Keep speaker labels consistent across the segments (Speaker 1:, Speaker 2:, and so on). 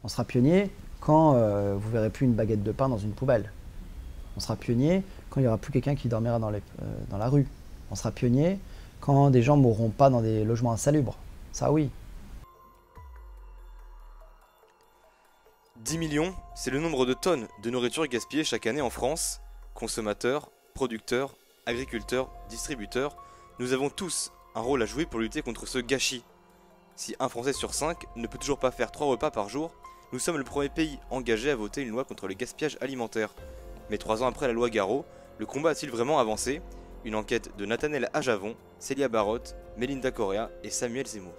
Speaker 1: On sera pionnier quand vous ne verrez plus une baguette de pain dans une poubelle. On sera pionnier quand il n'y aura plus quelqu'un qui dormira dans la rue. On sera pionnier quand des gens ne mourront pas dans des logements insalubres. Ça oui.
Speaker 2: 10 millions, c'est le nombre de tonnes de nourriture gaspillée chaque année en France. Consommateurs, producteurs, agriculteurs, distributeurs, nous avons tous un rôle à jouer pour lutter contre ce gâchis. Si un Français sur 5 ne peut toujours pas faire 3 repas par jour, nous sommes le premier pays engagé à voter une loi contre le gaspillage alimentaire. Mais 3 ans après la loi Garot, le combat a-t-il vraiment avancé? Une enquête de Nathanaël Ajavon, Célia Barotte, Mélinda Correa et Samuel Zemmour.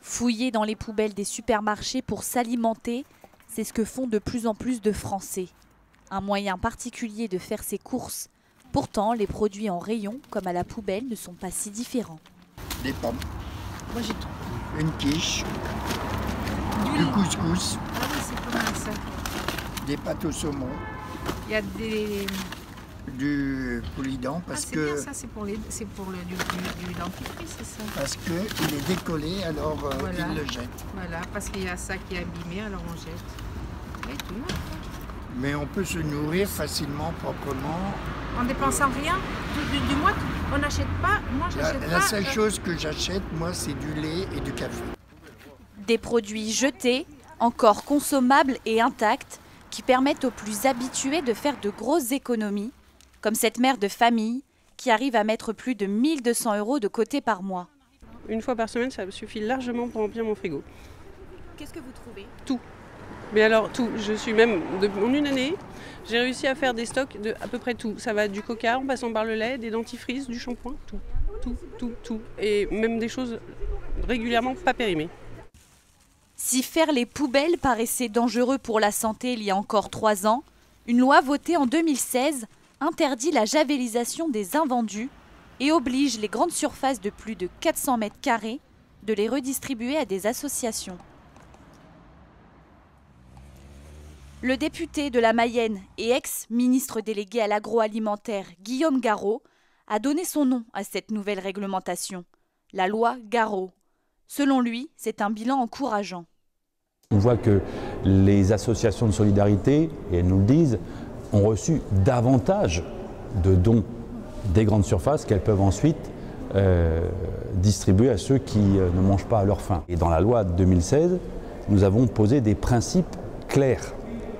Speaker 3: Fouiller dans les poubelles des supermarchés pour s'alimenter, c'est ce que font de plus en plus de Français. Un moyen particulier de faire ses courses. Pourtant, les produits en rayon, comme à la poubelle, ne sont pas si différents.
Speaker 4: Des pommes.
Speaker 5: Moi j'ai tout.
Speaker 4: Une quiche.
Speaker 5: Du
Speaker 4: Du
Speaker 5: lait.
Speaker 4: couscous.
Speaker 5: Ah oui, c'est pas mal ça.
Speaker 4: Des pâtes au saumon.
Speaker 5: Il y a des...
Speaker 4: Du polydent
Speaker 5: Ah,
Speaker 4: parce
Speaker 5: c'est bien
Speaker 4: que
Speaker 5: ça, c'est pour, du dentifrice, c'est ça.
Speaker 4: parce que il est décollé, alors
Speaker 5: Voilà.
Speaker 4: il le jette.
Speaker 5: Voilà, parce qu'il y a ça qui est abîmé, alors on jette. Et tout.
Speaker 4: Mais on peut se nourrir facilement, proprement.
Speaker 5: En dépensant rien, du mois, on n'achète pas. Moi, j'achète pas.
Speaker 4: La seule chose que j'achète, moi, c'est du lait et du café.
Speaker 3: Des produits jetés, encore consommables et intacts, qui permettent aux plus habitués de faire de grosses économies, comme cette mère de famille qui arrive à mettre plus de 1 200 € de côté par mois.
Speaker 6: Une fois par semaine, ça me suffit largement pour remplir mon frigo.
Speaker 3: Qu'est-ce que vous trouvez?
Speaker 6: Tout. Mais alors tout, je suis même, en une année, j'ai réussi à faire des stocks de à peu près tout. Ça va du coca en passant par le lait, des dentifrices, du shampoing, tout. Et même des choses régulièrement pas périmées.
Speaker 3: Si faire les poubelles paraissait dangereux pour la santé il y a encore 3 ans, une loi votée en 2016 interdit la javélisation des invendus et oblige les grandes surfaces de plus de 400 mètres carrés de les redistribuer à des associations. Le député de la Mayenne et ex-ministre délégué à l'agroalimentaire Guillaume Garot a donné son nom à cette nouvelle réglementation, la loi Garot. Selon lui, c'est un bilan encourageant.
Speaker 7: On voit que les associations de solidarité, et elles nous le disent, ont reçu davantage de dons des grandes surfaces qu'elles peuvent ensuite distribuer à ceux qui ne mangent pas à leur faim. Et dans la loi de 2016, nous avons posé des principes clairs.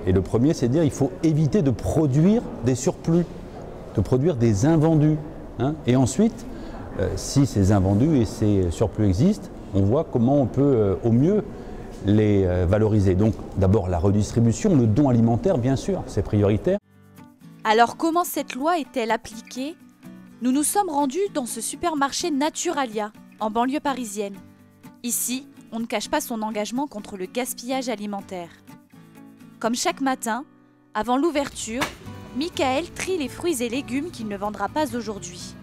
Speaker 7: Et le premier, c'est de dire qu'il faut éviter de produire des surplus, de produire des invendus. Et ensuite, si ces invendus et ces surplus existent, on voit comment on peut au mieux les valoriser. Donc d'abord la redistribution, le don alimentaire, bien sûr, c'est prioritaire.
Speaker 3: Alors comment cette loi est-elle appliquée? Nous nous sommes rendus dans ce supermarché Naturalia, en banlieue parisienne. Ici, on ne cache pas son engagement contre le gaspillage alimentaire. Comme chaque matin, avant l'ouverture, Michael trie les fruits et légumes qu'il ne vendra pas aujourd'hui.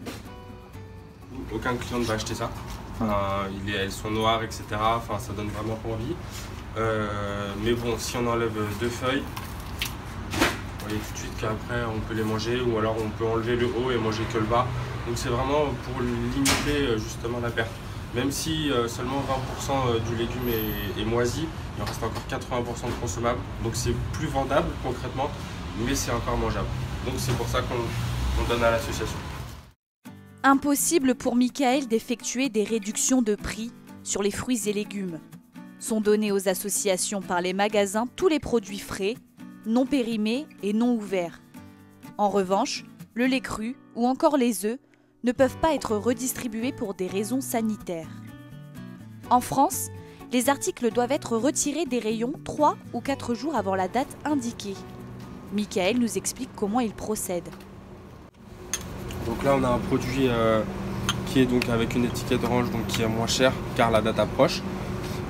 Speaker 8: Aucun client ne va acheter ça. Enfin, elles sont noires, etc. Enfin, ça donne vraiment pas envie. Mais bon, si on enlève 2 feuilles, vous voyez tout de suite qu'après on peut les manger, ou alors on peut enlever le haut et manger que le bas. Donc c'est vraiment pour limiter justement la perte. Même si seulement 20% du légume est moisi, il en reste encore 80% de consommables. Donc c'est plus vendable concrètement, mais c'est encore mangeable. Donc c'est pour ça qu'on donne à l'association.
Speaker 3: Impossible pour Michael d'effectuer des réductions de prix sur les fruits et légumes. Sont donnés aux associations par les magasins tous les produits frais, non périmés et non ouverts. En revanche, le lait cru ou encore les œufs ne peuvent pas être redistribués pour des raisons sanitaires. En France, les articles doivent être retirés des rayons 3 ou 4 jours avant la date indiquée. Michael nous explique comment il procède.
Speaker 8: Donc là on a un produit qui est donc avec une étiquette orange, donc qui est moins cher car la date approche.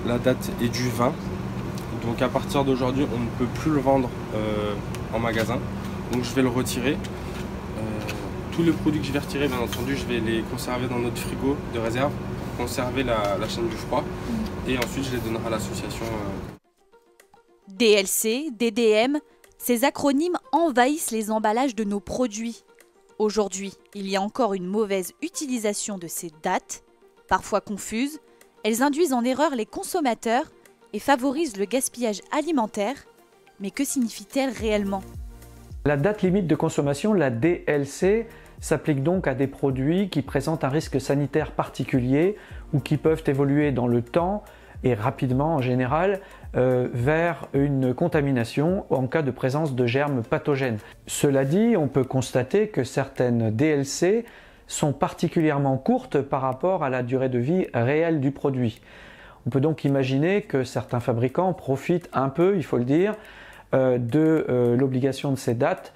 Speaker 8: La date est du 20. Donc à partir d'aujourd'hui on ne peut plus le vendre en magasin. Donc je vais le retirer. Tous les produits que je vais retirer, bien entendu, je vais les conserver dans notre frigo de réserve, conserver la chaîne du froid et ensuite je les donnerai à l'association.
Speaker 3: DLC, DDM, Ces acronymes envahissent les emballages de nos produits. Aujourd'hui, il y a encore une mauvaise utilisation de ces dates, parfois confuses. Elles induisent en erreur les consommateurs et favorisent le gaspillage alimentaire. Mais que signifie-t-elle réellement ?
Speaker 9: La date limite de consommation, la DLC, s'applique donc à des produits qui présentent un risque sanitaire particulier ou qui peuvent évoluer dans le temps et rapidement en général vers une contamination en cas de présence de germes pathogènes. Cela dit, on peut constater que certaines DLC sont particulièrement courtes par rapport à la durée de vie réelle du produit. On peut donc imaginer que certains fabricants profitent un peu, il faut le dire, de l'obligation de ces dates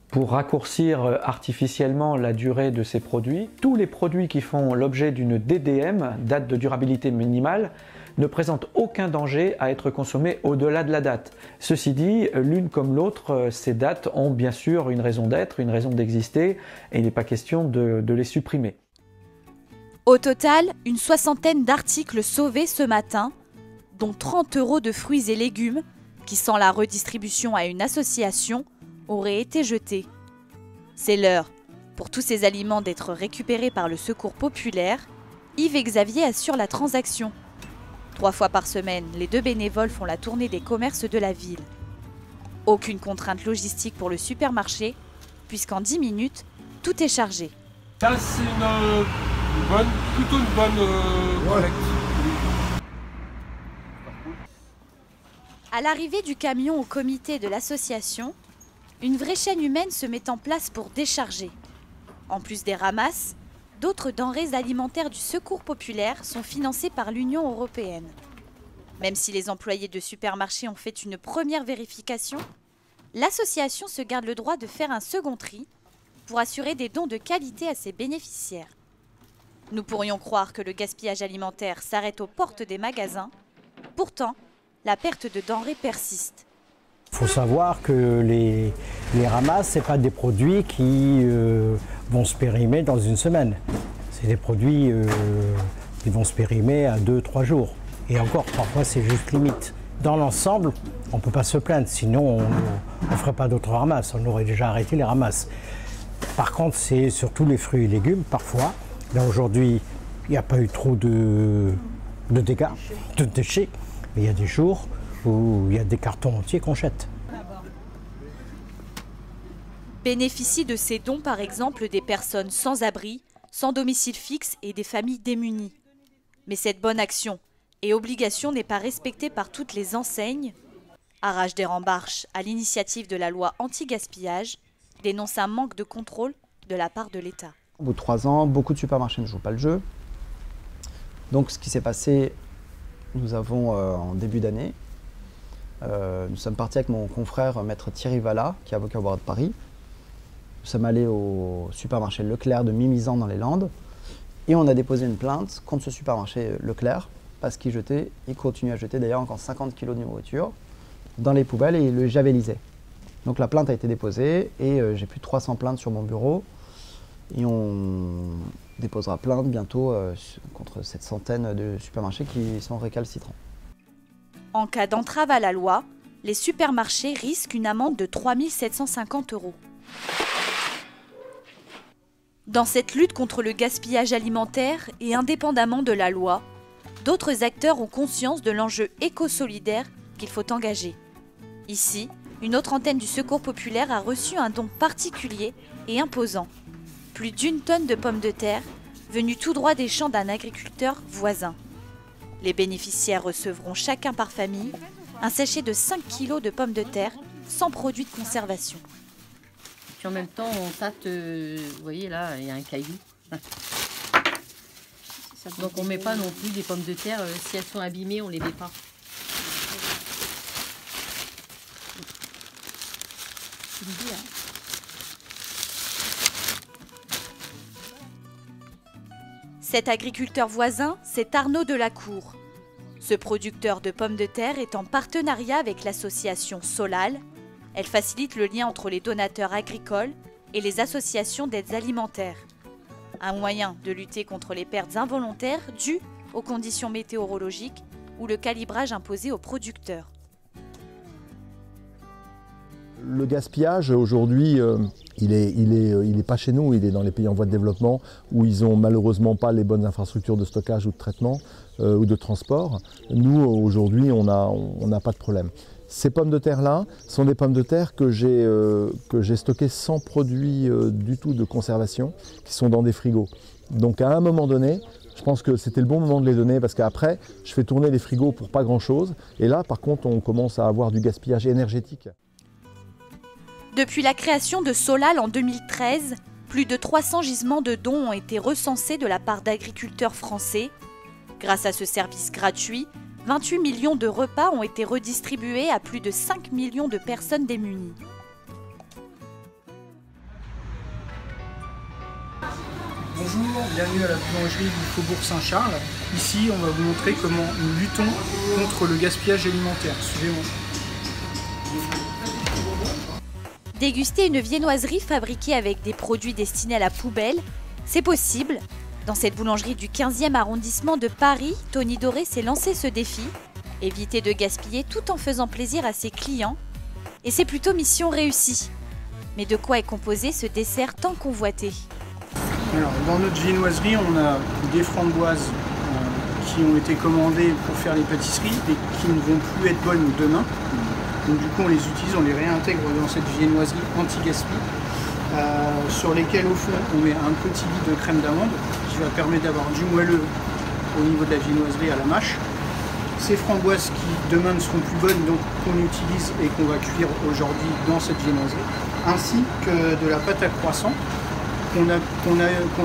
Speaker 9: pour raccourcir artificiellement la durée de ces produits. Tous les produits qui font l'objet d'une DDM, date de durabilité minimale, ne présentent aucun danger à être consommés au-delà de la date. Ceci dit, l'une comme l'autre, ces dates ont bien sûr une raison d'être, une raison d'exister, et il n'est pas question de les supprimer.
Speaker 3: Au total, une soixantaine d'articles sauvés ce matin, dont 30 € de fruits et légumes, qui sans la redistribution à une association, auraient été jetés. C'est l'heure pour tous ces aliments d'être récupérés par le Secours populaire. Yves et Xavier assurent la transaction. 3 fois par semaine, les 2 bénévoles font la tournée des commerces de la ville. Aucune contrainte logistique pour le supermarché, puisqu'en 10 minutes, tout est chargé.
Speaker 8: Là, c'est plutôt une bonne collecte.
Speaker 3: À l'arrivée du camion au comité de l'association, une vraie chaîne humaine se met en place pour décharger. En plus des ramasses, d'autres denrées alimentaires du Secours populaire sont financées par l'Union européenne. Même si les employés de supermarchés ont fait une première vérification, l'association se garde le droit de faire un second tri pour assurer des dons de qualité à ses bénéficiaires. Nous pourrions croire que le gaspillage alimentaire s'arrête aux portes des magasins. Pourtant, la perte de denrées persiste.
Speaker 10: Il faut savoir que les ramasses, ce n'est pas des produits qui vont se périmer dans une semaine. C'est des produits qui vont se périmer à 2-3 jours. Et encore, parfois, c'est juste limite. Dans l'ensemble, on ne peut pas se plaindre, sinon on ne ferait pas d'autres ramasses. On aurait déjà arrêté les ramasses. Par contre, c'est surtout les fruits et légumes, parfois. Là, aujourd'hui, il n'y a pas eu trop de dégâts, de déchets. Mais il y a des jours où il y a des cartons entiers qu'on jette.
Speaker 3: Bénéficient de ces dons par exemple des personnes sans abri, sans domicile fixe et des familles démunies. Mais cette bonne action et obligation n'est pas respectée par toutes les enseignes. Arrache des Rembarches, à l'initiative de la loi anti-gaspillage, dénonce un manque de contrôle de la part de l'État.
Speaker 1: Au bout de 3 ans, beaucoup de supermarchés ne jouent pas le jeu. Donc ce qui s'est passé, nous avons en début d'année, nous sommes partis avec mon confrère maître Thierry Vallat, qui est avocat au barreau de Paris. Nous sommes allés au supermarché Leclerc de Mimizan dans les Landes et on a déposé une plainte contre ce supermarché Leclerc parce qu'il continue à jeter d'ailleurs encore 50 kg de nourriture dans les poubelles et il le javelisait. Donc la plainte a été déposée et j'ai plus de 300 plaintes sur mon bureau et on déposera plainte bientôt contre cette centaine de supermarchés qui sont récalcitrants.
Speaker 3: En cas d'entrave à la loi, les supermarchés risquent une amende de 3 750 €. Dans cette lutte contre le gaspillage alimentaire et indépendamment de la loi, d'autres acteurs ont conscience de l'enjeu éco-solidaire qu'il faut engager. Ici, une autre antenne du Secours populaire a reçu un don particulier et imposant. Plus d'1 tonne de pommes de terre, venues tout droit des champs d'un agriculteur voisin. Les bénéficiaires recevront chacun par famille un sachet de 5 kg de pommes de terre sans produit de conservation.
Speaker 11: Puis en même temps, on tâte, vous voyez là, il y a un caillou. Donc on ne met pas non plus des pommes de terre, si elles sont abîmées, on ne les met pas.
Speaker 3: Cet agriculteur voisin, c'est Arnaud Delacour. Ce producteur de pommes de terre est en partenariat avec l'association Solal. Elle facilite le lien entre les donateurs agricoles et les associations d'aides alimentaires. Un moyen de lutter contre les pertes involontaires dues aux conditions météorologiques ou le calibrage imposé aux producteurs.
Speaker 12: Le gaspillage aujourd'hui, il est pas chez nous, il est dans les pays en voie de développement où ils ont malheureusement pas les bonnes infrastructures de stockage ou de traitement ou de transport. Nous aujourd'hui, on n'a pas de problème. Ces pommes de terre là sont des pommes de terre que j'ai stockées sans produits du tout de conservation, qui sont dans des frigos. Donc à un moment donné, je pense que c'était le bon moment de les donner parce qu'après, je fais tourner les frigos pour pas grand-chose. Et là, par contre, on commence à avoir du gaspillage énergétique.
Speaker 3: Depuis la création de Solal en 2013, plus de 300 gisements de dons ont été recensés de la part d'agriculteurs français. Grâce à ce service gratuit, 28 millions de repas ont été redistribués à plus de 5 millions de personnes démunies.
Speaker 13: Bonjour, bienvenue à la boulangerie du Faubourg Saint-Charles. Ici, on va vous montrer comment nous luttons contre le gaspillage alimentaire. Suivez-moi.
Speaker 3: Déguster une viennoiserie fabriquée avec des produits destinés à la poubelle, c'est possible. Dans cette boulangerie du 15e arrondissement de Paris, Tony Doré s'est lancé ce défi, éviter de gaspiller tout en faisant plaisir à ses clients. Et c'est plutôt mission réussie. Mais de quoi est composé ce dessert tant convoité ?
Speaker 13: Alors, dans notre viennoiserie, on a des framboises qui ont été commandées pour faire les pâtisseries et qui ne vont plus être bonnes demain. Donc du coup, on les utilise, on les réintègre dans cette viennoiserie anti-gaspi, sur lesquelles au fond, on met un petit lit de crème d'amande qui va permettre d'avoir du moelleux au niveau de la viennoiserie à la mâche. Ces framboises qui demain ne seront plus bonnes, donc qu'on utilise et qu'on va cuire aujourd'hui dans cette viennoiserie, ainsi que de la pâte à croissant qu'on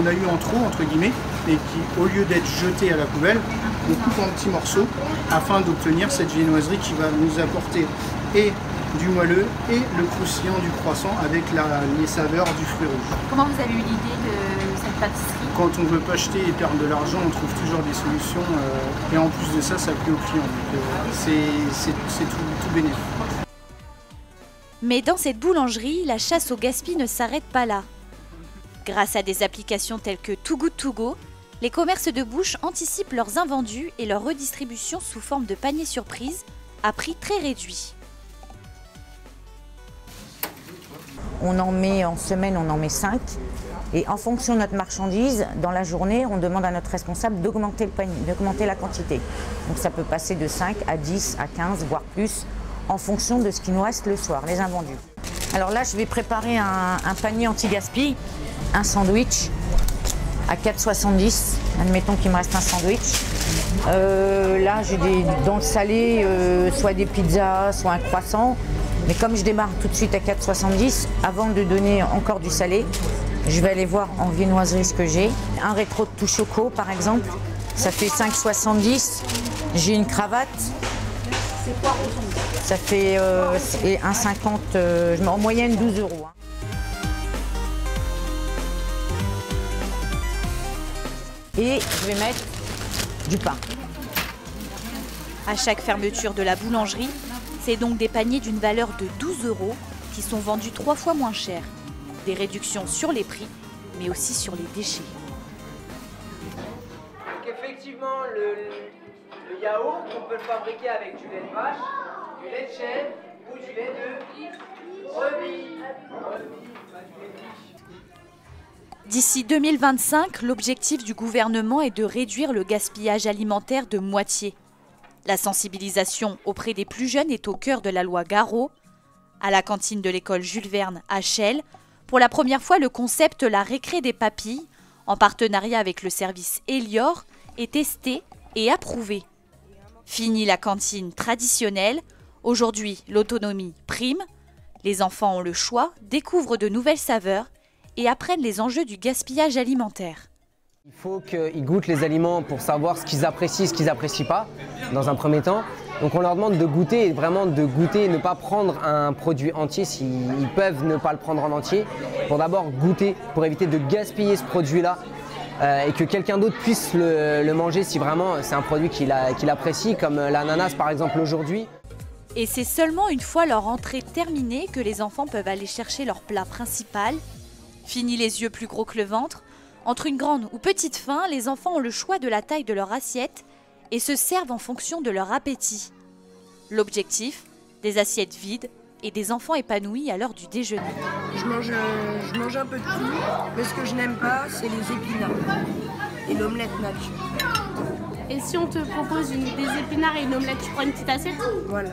Speaker 13: a eu en trop, entre guillemets, et qui, au lieu d'être jetée à la poubelle, on coupe en petits morceaux afin d'obtenir cette viennoiserie qui va nous apporter et du moelleux et le croustillant du croissant avec les saveurs du fruit rouge.
Speaker 3: Comment vous avez eu l'idée de cette pâtisserie ?
Speaker 13: Quand on ne veut pas acheter et perdre de l'argent, on trouve toujours des solutions et en plus de ça, ça plaît aux clients. Donc c'est tout bénéfique.
Speaker 3: Mais dans cette boulangerie, la chasse au gaspille ne s'arrête pas là. Grâce à des applications telles que Too Good To Go, les commerces de bouche anticipent leurs invendus et leur redistribution sous forme de paniers surprises à prix très réduit.
Speaker 14: On en met en semaine, on en met 5. Et en fonction de notre marchandise, dans la journée, on demande à notre responsable d'augmenter le panier, d'augmenter la quantité. Donc ça peut passer de 5 à 10, à 15, voire plus, en fonction de ce qui nous reste le soir, les invendus. Alors là, je vais préparer un panier anti-gaspi, un sandwich à 4,70. Admettons qu'il me reste un sandwich. Là, j'ai dans le salé, soit des pizzas, soit un croissant. Mais comme je démarre tout de suite à 4,70, avant de donner encore du salé, je vais aller voir en viennoiserie ce que j'ai. Un rétro de tout choco, par exemple, ça fait 5,70. J'ai une cravate. Ça fait 1,50, en moyenne 12 €. Et je vais mettre du pain.
Speaker 3: À chaque fermeture de la boulangerie, c'est donc des paniers d'une valeur de 12 € qui sont vendus 3 fois moins cher. Des réductions sur les prix, mais aussi sur les déchets.
Speaker 15: Donc effectivement, le yaourt, on peut le fabriquer avec du lait de vache, du lait de chèvre ou du lait de brebis.
Speaker 3: D'ici 2025, l'objectif du gouvernement est de réduire le gaspillage alimentaire de moitié. La sensibilisation auprès des plus jeunes est au cœur de la loi Garot. À la cantine de l'école Jules Verne à Chelles, pour la première fois, le concept La récré des papilles, en partenariat avec le service Elior, est testé et approuvé. Fini la cantine traditionnelle, aujourd'hui l'autonomie prime. Les enfants ont le choix, découvrent de nouvelles saveurs et apprennent les enjeux du gaspillage alimentaire.
Speaker 15: Il faut qu'ils goûtent les aliments pour savoir ce qu'ils apprécient et ce qu'ils n'apprécient pas, dans un premier temps. Donc on leur demande de goûter, vraiment de goûter et ne pas prendre un produit entier s'ils peuvent ne pas le prendre en entier. Pour d'abord goûter, pour éviter de gaspiller ce produit-là et que quelqu'un d'autre puisse le manger si vraiment c'est un produit qu'il apprécie, comme l'ananas par exemple aujourd'hui.
Speaker 3: Et c'est seulement une fois leur entrée terminée que les enfants peuvent aller chercher leur plat principal. Fini les yeux plus gros que le ventre. Entre une grande ou petite faim, les enfants ont le choix de la taille de leur assiette et se servent en fonction de leur appétit. L'objectif, des assiettes vides et des enfants épanouis à l'heure du déjeuner.
Speaker 16: Je mange un peu de tout, mais ce que je n'aime pas, c'est les épinards et l'omelette nature.
Speaker 17: Et si on te propose des épinards et une omelette, tu prends une petite assiette?
Speaker 16: Voilà.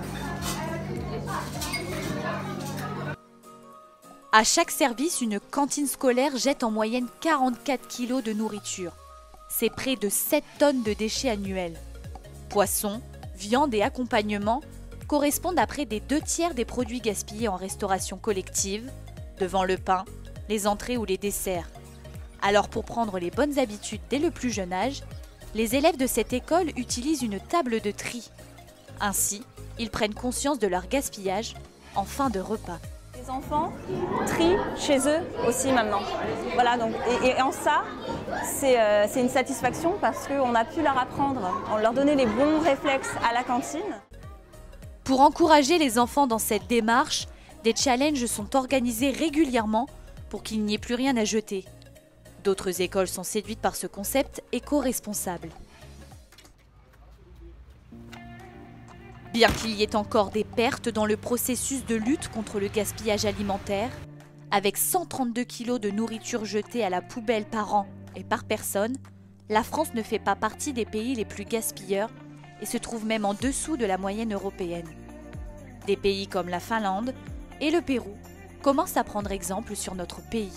Speaker 3: À chaque service, une cantine scolaire jette en moyenne 44 kg de nourriture. C'est près de 7 tonnes de déchets annuels. Poissons, viande et accompagnement correspondent à près des 2/3 des produits gaspillés en restauration collective, devant le pain, les entrées ou les desserts. Alors pour prendre les bonnes habitudes dès le plus jeune âge, les élèves de cette école utilisent une table de tri. Ainsi, ils prennent conscience de leur gaspillage en fin de repas.
Speaker 18: Les enfants trient chez eux aussi maintenant. Voilà, donc, et en ça, c'est une satisfaction parce qu'on a pu leur apprendre, on leur donnait les bons réflexes à la cantine.
Speaker 3: Pour encourager les enfants dans cette démarche, des challenges sont organisés régulièrement pour qu'il n'y ait plus rien à jeter. D'autres écoles sont séduites par ce concept éco-responsable. Bien qu'il y ait encore des pertes dans le processus de lutte contre le gaspillage alimentaire, avec 132 kg de nourriture jetée à la poubelle par an et par personne, la France ne fait pas partie des pays les plus gaspilleurs et se trouve même en dessous de la moyenne européenne. Des pays comme la Finlande et le Pérou commencent à prendre exemple sur notre pays.